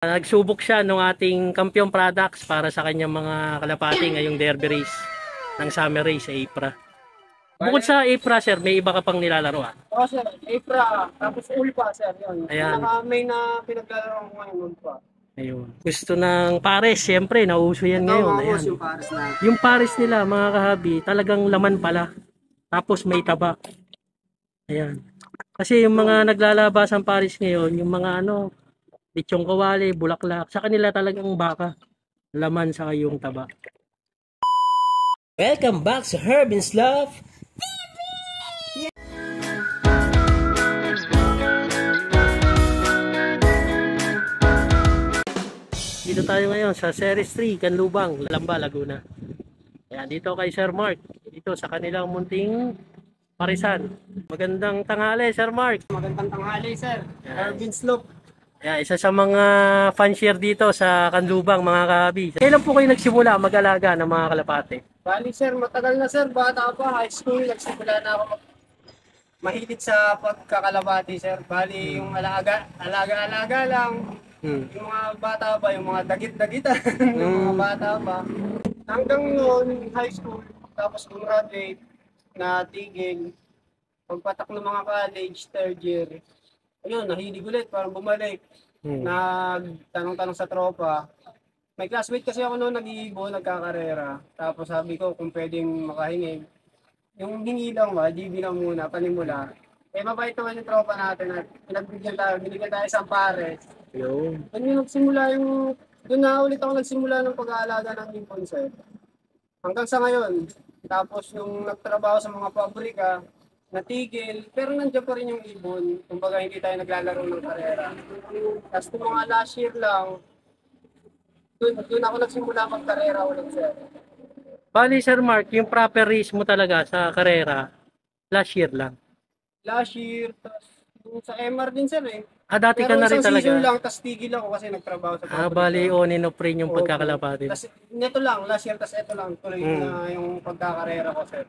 Nagsubok siya ng ating Kampiyon products para sa kanyang mga kalapati ngayong derby race ng summer race sa APRA. Bukod sa APRA, sir, may iba ka pang nilalaro ah? Oo, sir. APRA, tapos Ulpa, sir. Yun. Ayan. May na pinaglalaro ko ngayon, Ulpa. Ayun. Gusto ng pares, siyempre, nauso yan Ito, ngayon. mga boss, Ayan. yung pares na. Yung pares nila, mga kahabi, talagang laman pala. Tapos may taba. Ayan. Kasi yung mga naglalabasang pares ngayon, yung mga lechong kawali, bulaklak, sa kanila talagang baka. Laman sa yung taba. Welcome back sa Herbin's Love. Dito tayo ngayon sa Series 3, Canlubang, Lamba, Laguna. Ayan, dito kay Sir Mark. Dito sa kanilang munting parisan. Magandang tanghali, Sir Mark. Magandang tanghali, sir. Herbin's Love. Ayan, isa sa mga fanshare dito sa Canlubang, mga kahabi. Kailan po kayo nagsimula mag-alaga ng mga kalapate? Bali, sir, matagal na, sir. Bata pa, high school, nagsimula na ako mahilig sa pagkakalabati, sir. Bali, yung alaga lang. Yung mga bata pa, yung mga dagit-dagitan, yung mga bata pa. Hanggang noon, high school, tapos graduate, na tigil. Pagpatak ng mga college, third year, ayun, nahilig ulit, parang bumalik. Nagtanong-tanong sa tropa. May classmate kasi ako noon, nag-iibon, nagkakarera. Tapos sabi ko kung pwedeng makahingi. Yung hingi lang ba, GB lang muna, panimula. Eh, mabait naman yung tropa natin at binigyan tayo isang pares. Yun. Doon na ulit ako nagsimula ng pag-aalaga ng ibon, sir. Hanggang sa ngayon. Tapos nung nagtrabaho sa mga pabrika, natigil, pero nandiyan pa rin yung ibon. Kumbaga hindi tayo naglalaro ng karera. Tapos kung mga last year lang, doon ako nagsimula mag-karera ulit, sir. Bali, Sir Mark, yung proper race mo talaga sa karera, last year lang. Last year, tapos sa MR din, sir eh. Dati ka Pero na rin isang season talaga. lang, tapos tigil ako kasi nagtrabaho sa pabrika. Bali, on and off rin yung Opo. pagkakalapati. Tas neto lang, last year, tas ito lang, tuloy na yung pagkakarera ko, sir.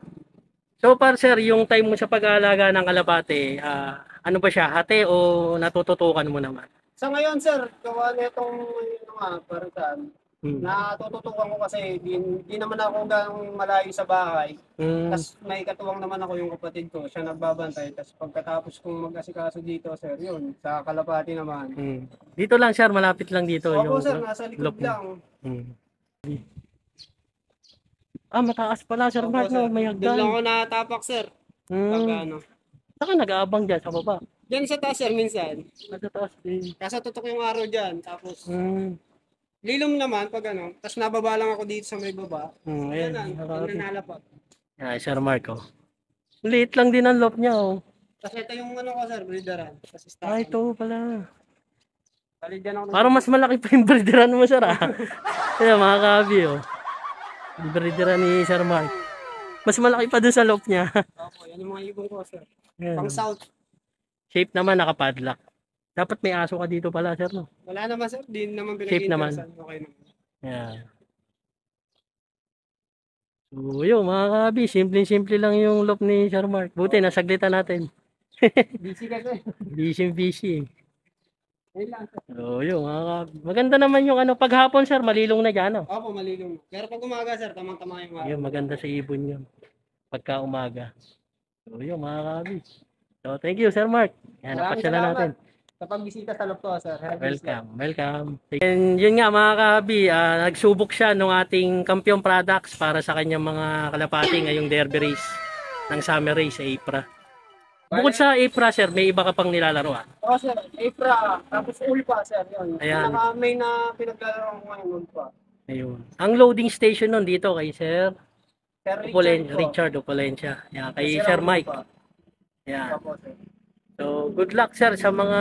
So, par sir, yung time mo sa pag-aalaga ng kalapate, ano ba siya, hati o natututukan mo naman? Sa ngayon, sir, gawa netong paritan, natututukan ko kasi di naman ako ganong malayo sa bahay. Tas may katuwang naman ako yung kapatid ko, siya nagbabantay. Tas pagkatapos kong mag-asikaso dito, sir, yun, sa kalapati naman. Dito lang, sir, malapit lang dito. Opo, yung sir, nasa likod lang. Mataas pala, Sir Opo, Mark, no? May Doon lang hagdan. ako natapak, sir. Pag ano. Saka nag-aabang dyan sa baba. Diyan sa taas, sir, minsan. Nasa taas din. Kasi tutok yung araw dyan. Tapos, lilom naman pag ano. Tapos nababa lang ako dito sa may baba. Ayan, Yan, nananalapag. Sir Mark, oh. Liit lang din ang loft niya, oh. Tapos ito yung ano ko, sir, breederan. Tapos Ito pala. Bali dyan ako. Parang mas malaki pa yung breederan mo, sir, ah. Kaya mga kabi, oh. Yung breederan ni Sir Mark. Mas malaki pa dun sa loft niya. Opo, yan yung mga ibong ko, sir. Ayan. Pang south. Shape naman, nakapadlock. Dapat may aso ka dito pala, sir, no? Wala naman, sir. Di naman Shape naman. Okay naman. Yeah. So, yun, mga kabi, simple-simple lang yung loft ni Sir Mark. Buti, nasaglitan natin. Busy kasi. Busy. Ayun lang, sir. So, yun, mga kabi. Maganda naman yung paghapon, sir, malilong na dyan, no? Opo, malilong. Pero pag umaga, sir, tamang-tama yung araw. Yun, maganda sa ibon yun. Pagka umaga. So, yun, mga kabi. So, thank you, Sir Mark. Yan, napasyalan natin. Kapag bisita sa loob to, sir. Welcome. And yun nga, mga kahabi, nagsubok siya ng ating Kampiyon products para sa kanyang mga kalapati ngayong derby race ng summer race sa APRA. Bukod sa APRA, sir, may iba ka pang nilalaro ah? Oo, sir. APRA, tapos Ulpa, sir. Yun. Ayan. May na pinaglalaro ko ngayon, Ulpa. Ayun. Ang loading station nun dito kay Sir Richard Opolencia. Yan, kay Sir Mike. Yan. So, good luck, sir, sa mga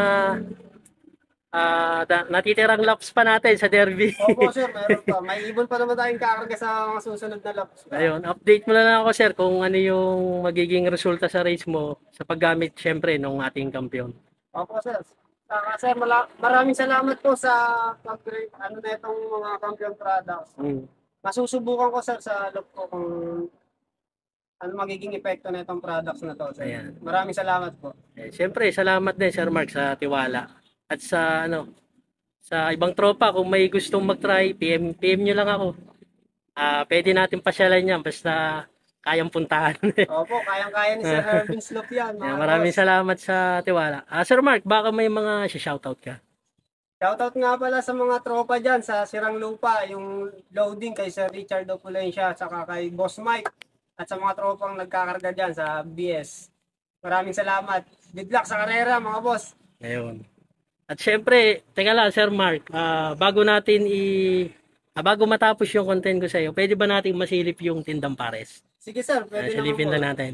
natitirang laps pa natin sa derby. Opo, sir, meron pa. May ibon pa naman tayong kakarga sa mga susunod na laps. Ayun, update mo na lang ako, sir, kung ano yung magiging resulta sa race mo sa paggamit, syempre, ng ating kampiyon. Opo, sir. Sir, maraming salamat po sa na itong mga kampiyon products. Masusubukan ko, sir, sa loob ko kung ano magiging epekto na itong products na to. Sir. Ayan. Maraming salamat po. Siyempre, salamat din, Sir Mark, sa tiwala. At sa Sa ibang tropa, kung may gustong mag-try, PM nyo lang ako. Pwede natin pasyalan yan, basta kayang puntahan. Opo, kayang-kaya ni Sir Hervin Slope yan, mga Maraming boss. salamat sa tiwala. Sir Mark, baka may mga shoutout ka. Shoutout nga pala sa mga tropa dyan sa Sirang Lupa, yung loading kay Sir Richard Opulencia, saka kay Boss Mike, at sa mga tropang nagkakarga dyan sa BS. Maraming salamat. Good luck sa karera, mga boss. Ayun. At syempre, teka lang, Sir Mark, bago matapos yung content ko sa iyo, pwede ba nating masilip yung tindang pares? Sige sir, pwede naman Silipin po. lang natin.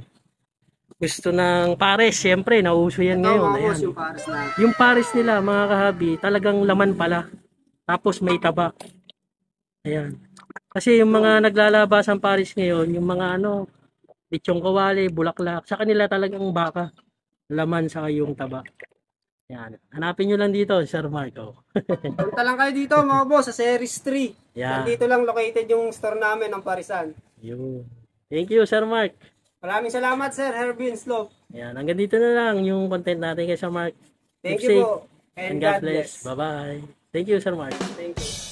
Gusto ng pares, syempre, nauso yan Ito ngayon. mga boss, Ayan. yung pares na. Yung pares nila, mga kahabi, talagang laman pala. Tapos may taba. Ayan. Kasi yung mga naglalabasan pares ngayon, yung mga lechong kawali, bulaklak, sa kanila talagang baka. Laman sa yung taba. Yan. Hanapin nyo lang dito, Sir Marco. Punta lang kayo dito mga boss sa Series 3. Yan. Nandito lang located yung store namin ng Parisan. Yun. Thank you, Sir Mark. Maraming salamat Sir Hervin Slope. Yan. Hanggang dito na lang yung content natin kay Sir Mark. Thank Keep you safe po. and God bless. Bye-bye. Thank you, Sir Mark. Thank you.